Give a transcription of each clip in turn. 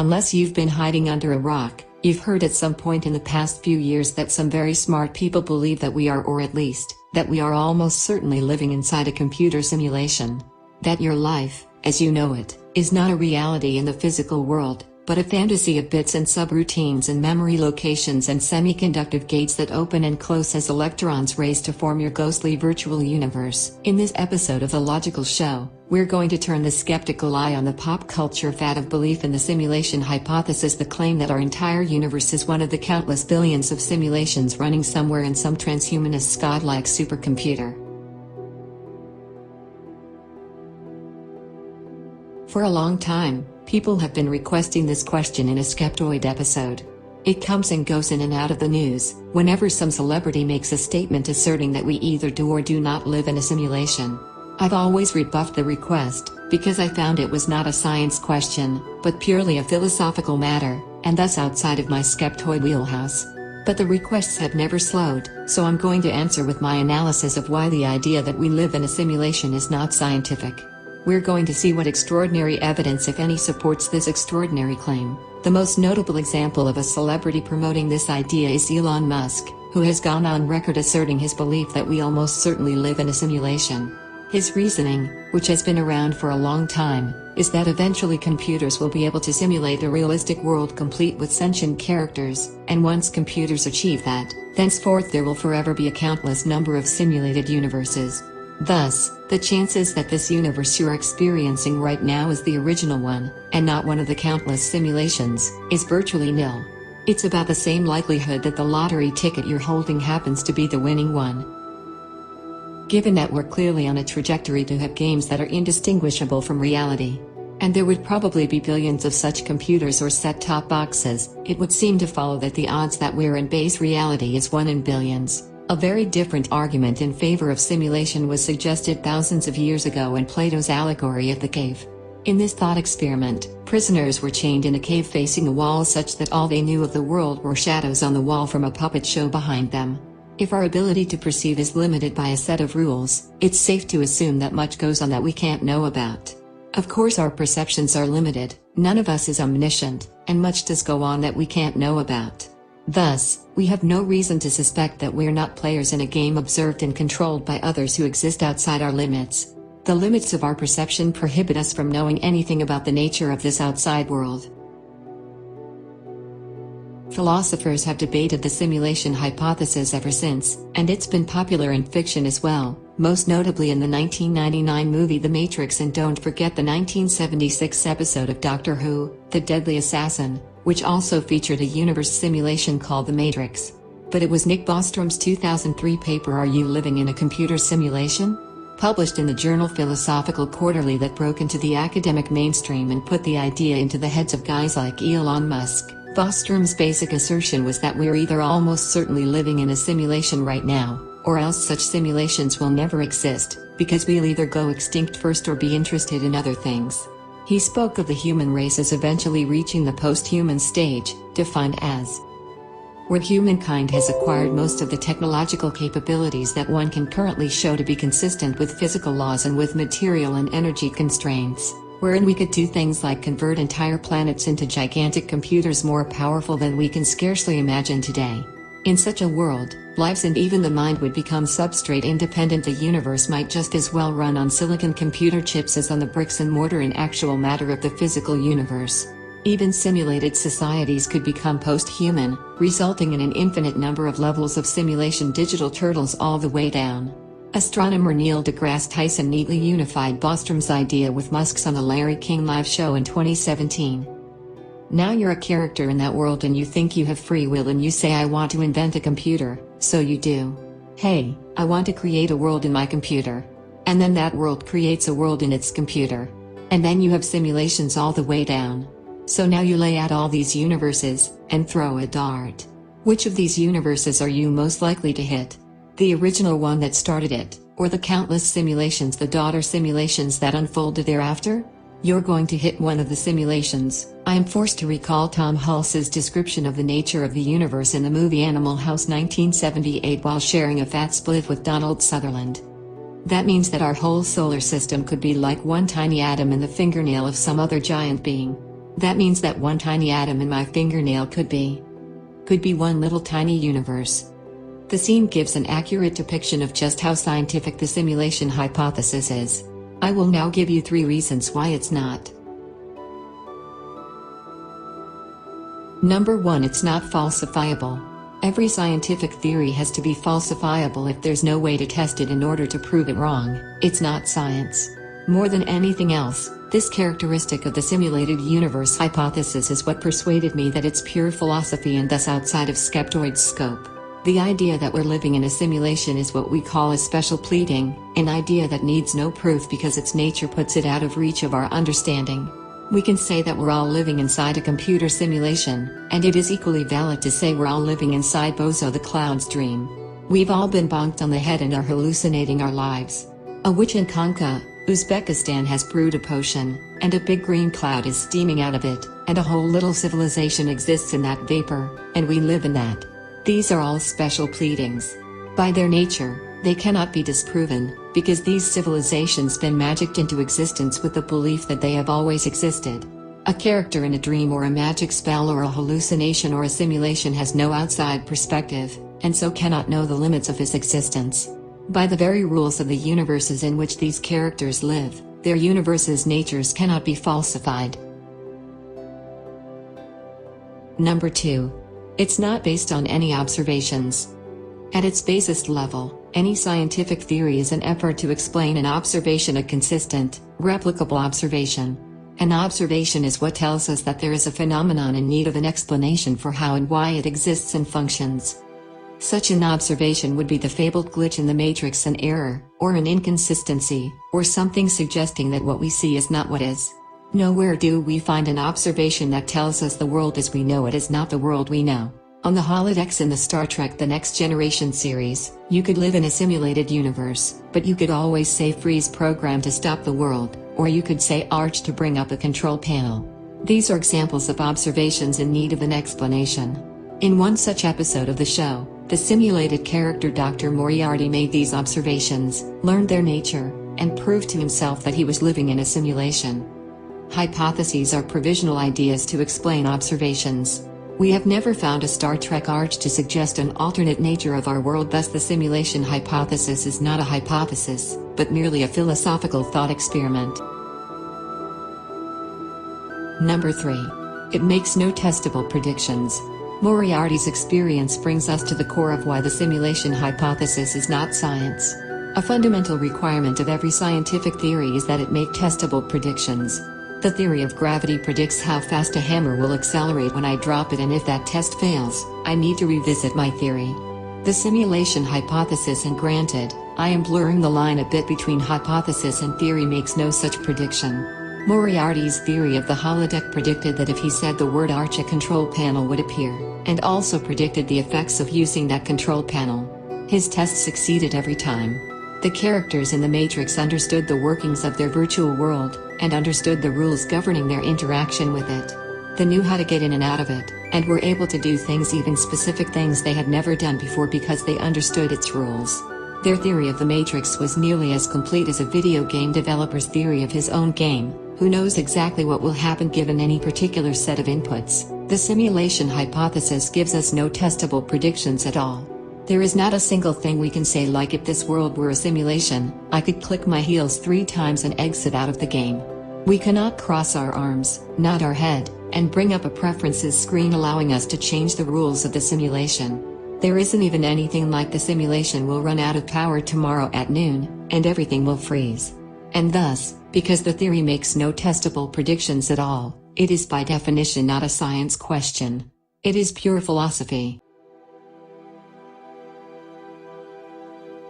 Unless you've been hiding under a rock, you've heard at some point in the past few years that some very smart people believe that we are, or at least, that we are almost certainly living inside a computer simulation. That your life, as you know it, is not a reality in the physical world, but a fantasy of bits and subroutines and memory locations and semiconductive gates that open and close as electrons race to form your ghostly virtual universe. In this episode of The Logical Show, we're going to turn the skeptical eye on the pop culture fad of belief in the simulation hypothesis, the claim that our entire universe is one of the countless billions of simulations running somewhere in some transhumanist godlike supercomputer. For a long time, people have been requesting this question in a Skeptoid episode. It comes and goes in and out of the news, whenever some celebrity makes a statement asserting that we either do or do not live in a simulation. I've always rebuffed the request, because I found it was not a science question, but purely a philosophical matter, and thus outside of my Skeptoid wheelhouse. But the requests have never slowed, so I'm going to answer with my analysis of why the idea that we live in a simulation is not scientific. We're going to see what extraordinary evidence, if any, supports this extraordinary claim. The most notable example of a celebrity promoting this idea is Elon Musk, who has gone on record asserting his belief that we almost certainly live in a simulation. His reasoning, which has been around for a long time, is that eventually computers will be able to simulate a realistic world complete with sentient characters, and once computers achieve that, thenceforth there will forever be a countless number of simulated universes. Thus, the chances that this universe you're experiencing right now is the original one, and not one of the countless simulations, is virtually nil. It's about the same likelihood that the lottery ticket you're holding happens to be the winning one. Given that we're clearly on a trajectory to have games that are indistinguishable from reality, and there would probably be billions of such computers or set-top boxes, it would seem to follow that the odds that we're in base reality is 1 in billions. A very different argument in favor of simulation was suggested thousands of years ago in Plato's allegory of the cave. In this thought experiment, prisoners were chained in a cave facing a wall such that all they knew of the world were shadows on the wall from a puppet show behind them. If our ability to perceive is limited by a set of rules, it's safe to assume that much goes on that we can't know about. Of course, our perceptions are limited, none of us is omniscient, and much does go on that we can't know about. Thus, we have no reason to suspect that we're not players in a game observed and controlled by others who exist outside our limits. The limits of our perception prohibit us from knowing anything about the nature of this outside world. Philosophers have debated the simulation hypothesis ever since, and it's been popular in fiction as well, most notably in the 1999 movie The Matrix, and don't forget the 1976 episode of Doctor Who, The Deadly Assassin, which also featured a universe simulation called The Matrix. But it was Nick Bostrom's 2003 paper Are You Living in a Computer Simulation? Published in the journal Philosophical Quarterly that broke into the academic mainstream and put the idea into the heads of guys like Elon Musk. Bostrom's basic assertion was that we're either almost certainly living in a simulation right now, or else such simulations will never exist, because we'll either go extinct first or be interested in other things. He spoke of the human race as eventually reaching the post-human stage, defined as where humankind has acquired most of the technological capabilities that one can currently show to be consistent with physical laws and with material and energy constraints, wherein we could do things like convert entire planets into gigantic computers more powerful than we can scarcely imagine today. In such a world, lives and even the mind would become substrate independent. The universe might just as well run on silicon computer chips as on the bricks and mortar and actual matter of the physical universe. Even simulated societies could become post-human, resulting in an infinite number of levels of simulation digital turtles all the way down. Astronomer Neil deGrasse Tyson neatly unified Bostrom's idea with Musk's on the Larry King Live show in 2017. Now you're a character in that world and you think you have free will and you say, I want to invent a computer, so you do. Hey, I want to create a world in my computer. And then that world creates a world in its computer. And then you have simulations all the way down. So now you lay out all these universes, and throw a dart. Which of these universes are you most likely to hit? The original one that started it, or the countless simulations, the daughter simulations that unfolded thereafter? You're going to hit one of the simulations. I am forced to recall Tom Hulce's description of the nature of the universe in the movie Animal House 1978 while sharing a fat spliff with Donald Sutherland. That means that our whole solar system could be like one tiny atom in the fingernail of some other giant being. That means that one tiny atom in my fingernail could be one little tiny universe. The scene gives an accurate depiction of just how scientific the simulation hypothesis is. I will now give you 3 reasons why it's not. Number 1, it's not falsifiable. Every scientific theory has to be falsifiable if there's no way to test it in order to prove it wrong. It's not science. More than anything else, this characteristic of the simulated universe hypothesis is what persuaded me that it's pure philosophy and thus outside of skeptoid scope. The idea that we're living in a simulation is what we call a special pleading, an idea that needs no proof because its nature puts it out of reach of our understanding. We can say that we're all living inside a computer simulation, and it is equally valid to say we're all living inside Bozo the Clown's dream. We've all been bonked on the head and are hallucinating our lives. A witch in Kanka, Uzbekistan has brewed a potion, and a big green cloud is steaming out of it, and a whole little civilization exists in that vapor, and we live in that. These are all special pleadings. By their nature, they cannot be disproven, because these civilizations been magicked into existence with the belief that they have always existed. A character in a dream or a magic spell or a hallucination or a simulation has no outside perspective, and so cannot know the limits of his existence. By the very rules of the universes in which these characters live, their universes' natures cannot be falsified. Number 2. It's not based on any observations. At its basest level, any scientific theory is an effort to explain an observation, a consistent, replicable observation. An observation is what tells us that there is a phenomenon in need of an explanation for how and why it exists and functions. Such an observation would be the fabled glitch in the matrix, an error, or an inconsistency, or something suggesting that what we see is not what is. Nowhere do we find an observation that tells us the world as we know it is not the world we know. On the holodecks in the Star Trek The Next Generation series, you could live in a simulated universe, but you could always say freeze program to stop the world, or you could say arch to bring up a control panel. These are examples of observations in need of an explanation. In one such episode of the show, the simulated character Dr. Moriarty made these observations, learned their nature, and proved to himself that he was living in a simulation. Hypotheses are provisional ideas to explain observations. We have never found a Star Trek arch to suggest an alternate nature of our world, thus the simulation hypothesis is not a hypothesis, but merely a philosophical thought experiment. Number 3. It makes no testable predictions. Moriarty's experience brings us to the core of why the simulation hypothesis is not science. A fundamental requirement of every scientific theory is that it make testable predictions. The theory of gravity predicts how fast a hammer will accelerate when I drop it, and if that test fails, I need to revisit my theory. The simulation hypothesis, and granted, I am blurring the line a bit between hypothesis and theory, makes no such prediction. Moriarty's theory of the holodeck predicted that if he said the word arch, a control panel would appear, and also predicted the effects of using that control panel. His test succeeded every time. The characters in the Matrix understood the workings of their virtual world, and understood the rules governing their interaction with it. They knew how to get in and out of it, and were able to do things, even specific things they had never done before, because they understood its rules. Their theory of the Matrix was nearly as complete as a video game developer's theory of his own game, who knows exactly what will happen given any particular set of inputs. The simulation hypothesis gives us no testable predictions at all. There is not a single thing we can say, like, if this world were a simulation, I could click my heels 3 times and exit out of the game. We cannot cross our arms, nod our head, and bring up a preferences screen allowing us to change the rules of the simulation. There isn't even anything like the simulation will run out of power tomorrow at noon, and everything will freeze. And thus, because the theory makes no testable predictions at all, it is by definition not a science question. It is pure philosophy.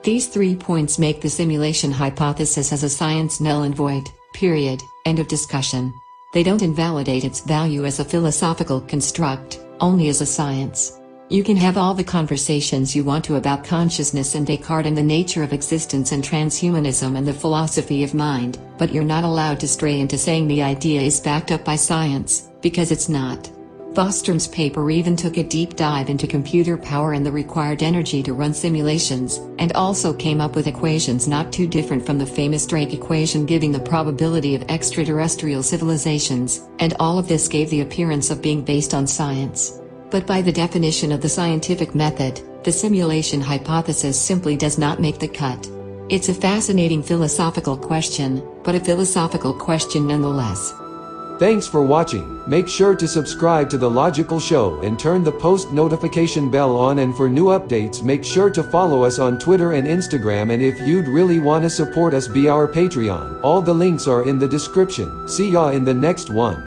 These 3 points make the simulation hypothesis as a science null and void, period, end of discussion. They don't invalidate its value as a philosophical construct, only as a science. You can have all the conversations you want to about consciousness and Descartes and the nature of existence and transhumanism and the philosophy of mind, but you're not allowed to stray into saying the idea is backed up by science, because it's not. Bostrom's paper even took a deep dive into computer power and the required energy to run simulations, and also came up with equations not too different from the famous Drake equation giving the probability of extraterrestrial civilizations, and all of this gave the appearance of being based on science. But by the definition of the scientific method, the simulation hypothesis simply does not make the cut. It's a fascinating philosophical question, but a philosophical question nonetheless. Thanks for watching. Make sure to subscribe to The Logical Show and turn the post notification bell on, and for new updates make sure to follow us on Twitter and Instagram, and if you'd really want to support us, be our Patreon. All the links are in the description. See ya in the next one.